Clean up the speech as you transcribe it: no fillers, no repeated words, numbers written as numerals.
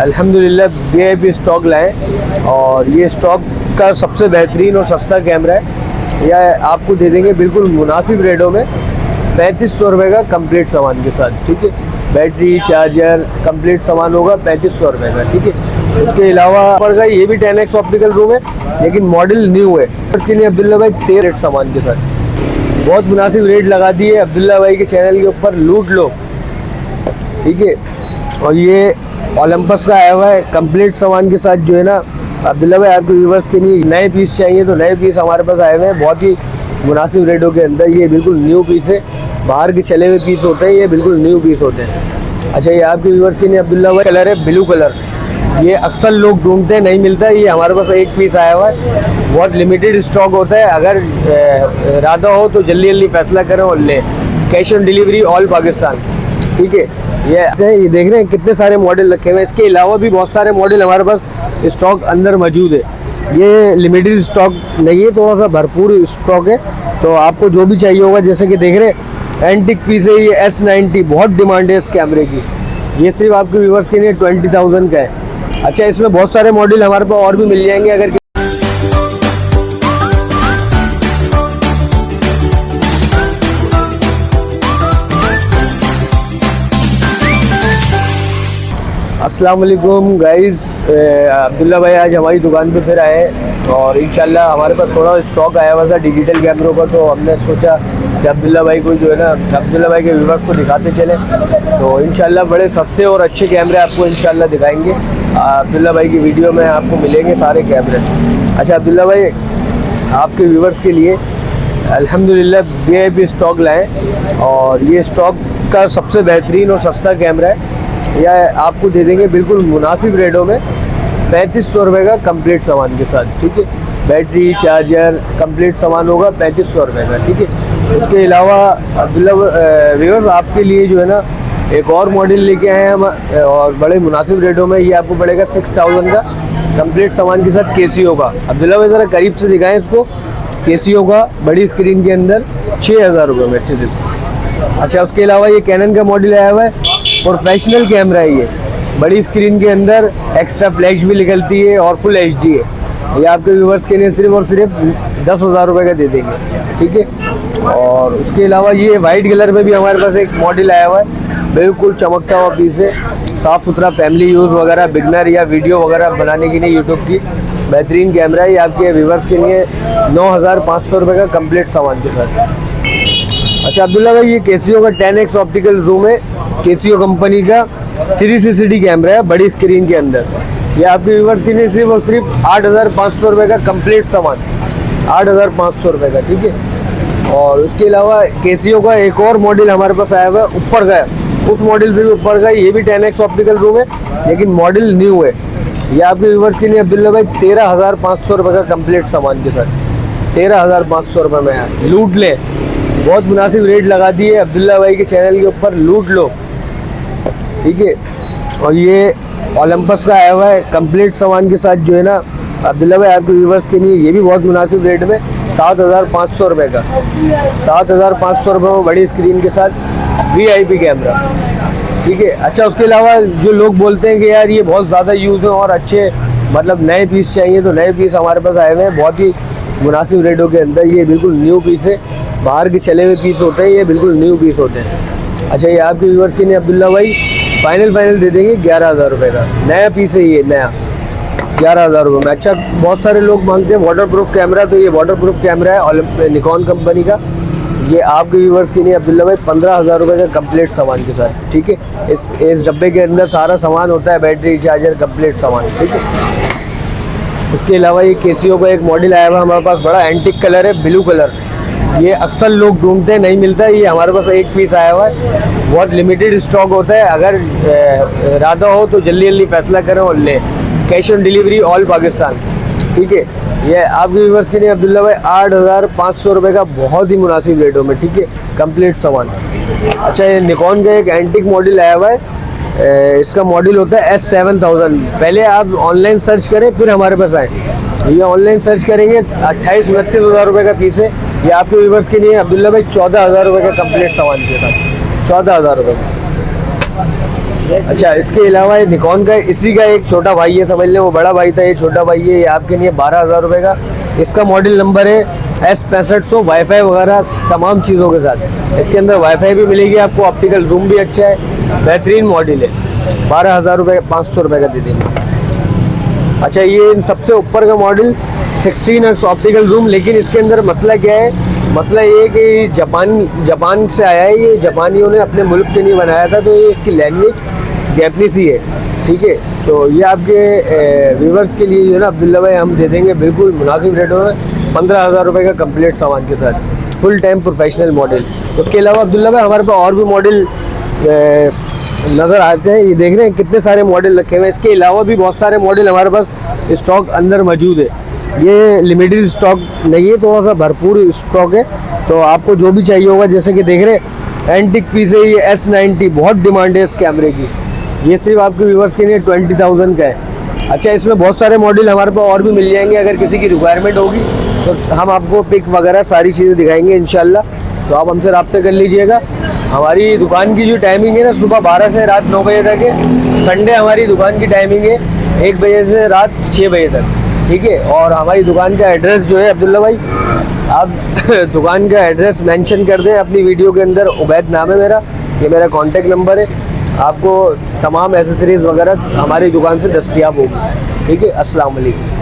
अल्हम्दुलिल्लाह VIP stock लाए और ये स्टॉक का सबसे बेहतरीन और सस्ता कैमरा है। यह आपको दे देंगे बिल्कुल मुनासिब रेटों में 3500 रुपये का कंप्लीट सामान के साथ। ठीक है, बैटरी चार्जर कंप्लीट सामान होगा 3500 रुपये का। ठीक है, उसके अलावा ऊपर का ये भी 10x ऑप्टिकल रूम है लेकिन मॉडल न्यू है। अब्दुल्ला भाई 13 सामान के साथ बहुत मुनासिब रेट लगा दिए अब्दुल्ला भाई के चैनल के ऊपर, लूट लो। ठीक है, और ये ओलंपस का आया हुआ है कंप्लीट सामान के साथ जो है ना अब्दुल्ला भाई, आपके व्यूवर्स के लिए नए पीस चाहिए तो नए पीस हमारे पास आए हुए हैं बहुत ही मुनासिब रेटों के अंदर। ये बिल्कुल न्यू पीस है, बाहर के चले हुए पीस होते हैं, ये बिल्कुल न्यू पीस होते हैं। अच्छा, ये आपके व्यूवर्स के लिए अब्दुल्ला भाई कलर है ब्लू कलर, ये अक्सर लोग ढूंढते हैं, नहीं मिलता है। ये हमारे पास एक पीस आया हुआ है, बहुत लिमिटेड स्टॉक होता है। अगर इरादा हो तो जल्दी जल्दी फैसला करें और लें, cash on delivery all Pakistan. ठीक है, ये देख रहे हैं कितने सारे मॉडल रखे हुए हैं। इसके अलावा भी बहुत सारे मॉडल हमारे पास स्टॉक अंदर मौजूद है। ये लिमिटेड स्टॉक नहीं है, थोड़ा सा भरपूर स्टॉक है, तो आपको जो भी चाहिए होगा। जैसे कि देख रहे हैं एंटिक पीस है, ये S90 बहुत डिमांड है इस कैमरे की। ये सिर्फ आपके व्यूवर्स के लिए 20,000 का है। अच्छा, इसमें बहुत सारे मॉडल हमारे पास और भी मिल जाएंगे। अगर अस्सलाम वालेकुम गाइस, अब्दुल्ला भाई आज हमारी दुकान पे फिर आए और इंशाल्लाह हमारे पास थोड़ा स्टॉक आया हुआ था डिजिटल कैमरों का, तो हमने सोचा कि अब्दुल्ला भाई को जो है ना अब्दुल्ला भाई के व्यूवर्स को दिखाते चले। तो इंशाल्लाह बड़े सस्ते और अच्छे कैमरे आपको इंशाल्लाह दिखाएंगे। अब्दुल्ला भाई की वीडियो में आपको मिलेंगे सारे कैमरे। अच्छा अब्दुल्ला भाई, आपके व्यूवर्स के लिए अल्हम्दुलिल्लाह वीआईपी स्टॉक लाए और ये स्टॉक का सबसे बेहतरीन और सस्ता कैमरा है। यह आपको दे देंगे बिल्कुल मुनासिब रेटों में 3500 रुपये का कंप्लीट सामान के साथ। ठीक है, बैटरी चार्जर कंप्लीट सामान होगा 3500 रुपये का। ठीक है, उसके अलावा अब्दुल्ला व्यूअर्स आपके लिए जो है ना एक और मॉडल लेके आए हैं हम और बड़े मुनासिब रेटों में। ये आपको पड़ेगा 6000 का कंप्लीट सामान के साथ। केसीओ का अब्दुल्ला भाई ज़रा करीब से दिखाएं इसको, केसीओ का बड़ी स्क्रीन के अंदर 6000 रुपये में। ठीक है, अच्छा उसके अलावा ये कैनन का मॉडल आया हुआ है, प्रोफेशनल कैमरा है ये, बड़ी स्क्रीन के अंदर एक्स्ट्रा फ्लैश भी निकलती है और फुल HD है। ये आपके व्यूवर्स के लिए सिर्फ और सिर्फ 10,000 रुपये का दे देंगे। ठीक है, और उसके अलावा ये वाइट कलर में भी हमारे पास एक मॉडल आया हुआ है, बिल्कुल चमकता हुआ पीस है, साफ़ सुथरा फैमिली यूज़ वगैरह, बिगनर या वीडियो वगैरह बनाने के लिए यूट्यूब की बेहतरीन कैमरा है। ये आपके व्यूवर्स के लिए 9,500 रुपये का कंप्लीट सामान के साथ। अच्छा अब्दुल्ला भाई, ये केसीओ का 10x ऑप्टिकल जूम है, केसीओ कंपनी का 360 कैमरा है बड़ी स्क्रीन के अंदर। ये आपके व्यूवर्स के लिए सिर्फ और सिर्फ 8,500 रुपये का कंप्लीट सामान, 8,500 रुपये का। ठीक है, और उसके अलावा केसीओ का एक और मॉडल हमारे पास आया हुआ है ऊपर का, उस मॉडल से भी ऊपर का, ये भी 10x ऑप्टिकल जूम है लेकिन मॉडल न्यू है। ये आपके व्यूवर्स के लिए अब्दुल्ला भाई 13,500 रुपये का कंप्लीट सामान के साथ, 13,500 रुपये में लूट ले। बहुत मुनासिब रेट लगा दिए अब्दुल्ला भाई के चैनल के ऊपर, लूट लो। ठीक है, और ये ओलंपस का आया हुआ है कंप्लीट सामान के साथ जो है ना अब्दुल्ला भाई, आपके व्यूवर्स के लिए ये भी बहुत मुनासिब रेट में 7,500 रुपये का, 7,500 रुपये में बड़ी स्क्रीन के साथ VIP कैमरा। ठीक है, अच्छा उसके अलावा जो लोग बोलते हैं कि यार ये बहुत ज़्यादा यूज़ है और अच्छे मतलब नए पीस चाहिए, तो नए पीस हमारे पास आए हुए हैं बहुत ही मुनासिब रेटों के अंदर। ये बिल्कुल न्यू पीस है, बाहर के चले हुए पीस होते हैं, ये बिल्कुल न्यू पीस होते हैं। अच्छा, ये आपके व्यूवर्स के लिए अब्दुल्ला भाई फाइनल दे देंगे 11,000 रुपये का, नया पीस है ये, नया 11,000 रुपये में। अच्छा, बहुत सारे लोग मांगते हैं वाटर प्रूफ कैमरा, तो ये वाटर प्रूफ कैमरा है निकॉन कंपनी का। ये आपके व्यूवर्स के लिए अब्दुल्ला भाई 15,000 रुपये का कंप्लीट सामान के साथ। ठीक है, इस डब्बे के अंदर सारा सामान होता है, बैटरी चार्जर कंप्लीट सामान। ठीक है, उसके अलावा ये केसीओ का एक मॉडल आया हुआ हमारे पास, बड़ा एंटिक कलर है ब्लू कलर, ये अक्सर लोग ढूंढते हैं, नहीं मिलता है। ये हमारे पास एक पीस आया हुआ है, बहुत लिमिटेड स्टॉक होता है। अगर इरादा हो तो जल्दी जल्दी फैसला करें और लें, cash on delivery all Pakistan. ठीक है, ये आपके व्यूवर्स के लिए अब्दुल्ला भाई 8,500 रुपये का बहुत ही मुनासिब रेटों में। ठीक है, कंप्लीट सामान। अच्छा, ये निकॉन का एक एंटिक मॉडल आया हुआ है, इसका मॉडल होता है S7000। पहले आप ऑनलाइन सर्च करें फिर हमारे पास आए, ये ऑनलाइन सर्च करेंगे 28-29 रुपये का पीस है। ये आपके व्यूवर्स के लिए अब्दुल्ला भाई 14,000 रुपये का कंप्लीट सामान के साथ, 14,000 रुपये। अच्छा, इसके अलावा ये निकॉन का इसी का एक छोटा भाई है, समझ लें वो बड़ा भाई था, ये छोटा भाई है, ये आपके लिए 12,000 रुपये का। इसका मॉडल नंबर है S6500, वाईफाई वगैरह तमाम चीज़ों के साथ। इसके अंदर वाईफाई भी मिलेगी आपको, ऑप्टिकल जूम भी अच्छा है, बेहतरीन मॉडल है। 12,000 रुपये 500 रुपये का दे देंगे। अच्छा, ये इन सबसे ऊपर का मॉडल 16x ऑप्टिकल जूम, लेकिन इसके अंदर मसला क्या है, मसला ये है कि जापान से आया है, ये जापानियों ने अपने मुल्क से नहीं बनाया था, तो ये इसकी लैंग्वेज जैपनीज ही है, ठीक है। तो ये आपके व्यूवर्स के लिए जो है ना अब्दुल्ला भाई हम दे देंगे बिल्कुल मुनासिब रेटों में, 15,000 रुपये का कंप्लीट सामान के साथ, फुल टाइम प्रोफेशनल मॉडल। उसके अलावा अब्दुल्ला भाई हमारे पास और भी मॉडल नज़र आते हैं, ये देख रहे हैं कितने सारे मॉडल रखे हुए हैं। इसके अलावा भी बहुत सारे मॉडल हमारे पास स्टॉक अंदर मौजूद है, ये लिमिटेड स्टॉक नहीं है, थोड़ा सा भरपूर स्टॉक है। तो आपको जो भी चाहिए होगा, जैसे कि देख रहे हैं एंटिक पीस है, ये S90 बहुत डिमांड है इस कैमरे की, ये सिर्फ आपके व्यूवर्स के लिए 20,000 का है। अच्छा, इसमें बहुत सारे मॉडल हमारे पास और भी मिल जाएंगे, अगर किसी की रिक्वायरमेंट होगी तो हम आपको पिक वगैरह सारी चीज़ें दिखाएंगे इंशाल्लाह, तो आप हमसे रब्ता कर लीजिएगा। हमारी दुकान की जो टाइमिंग है ना, सुबह 12 से रात 9 बजे तक है। संडे हमारी दुकान की टाइमिंग है 1 बजे से रात 6 बजे तक, ठीक है। और हमारी दुकान का एड्रेस जो है अब्दुल्ला भाई, आप दुकान का एड्रेस मेंशन कर दें अपनी वीडियो के अंदर, उबैद नाम है मेरा, ये मेरा कॉन्टेक्ट नंबर है। आपको तमाम एसेसरीज़ वगैरह हमारी दुकान से दस्तयाब होगी, ठीक है। अस्सलाम वालेकुम।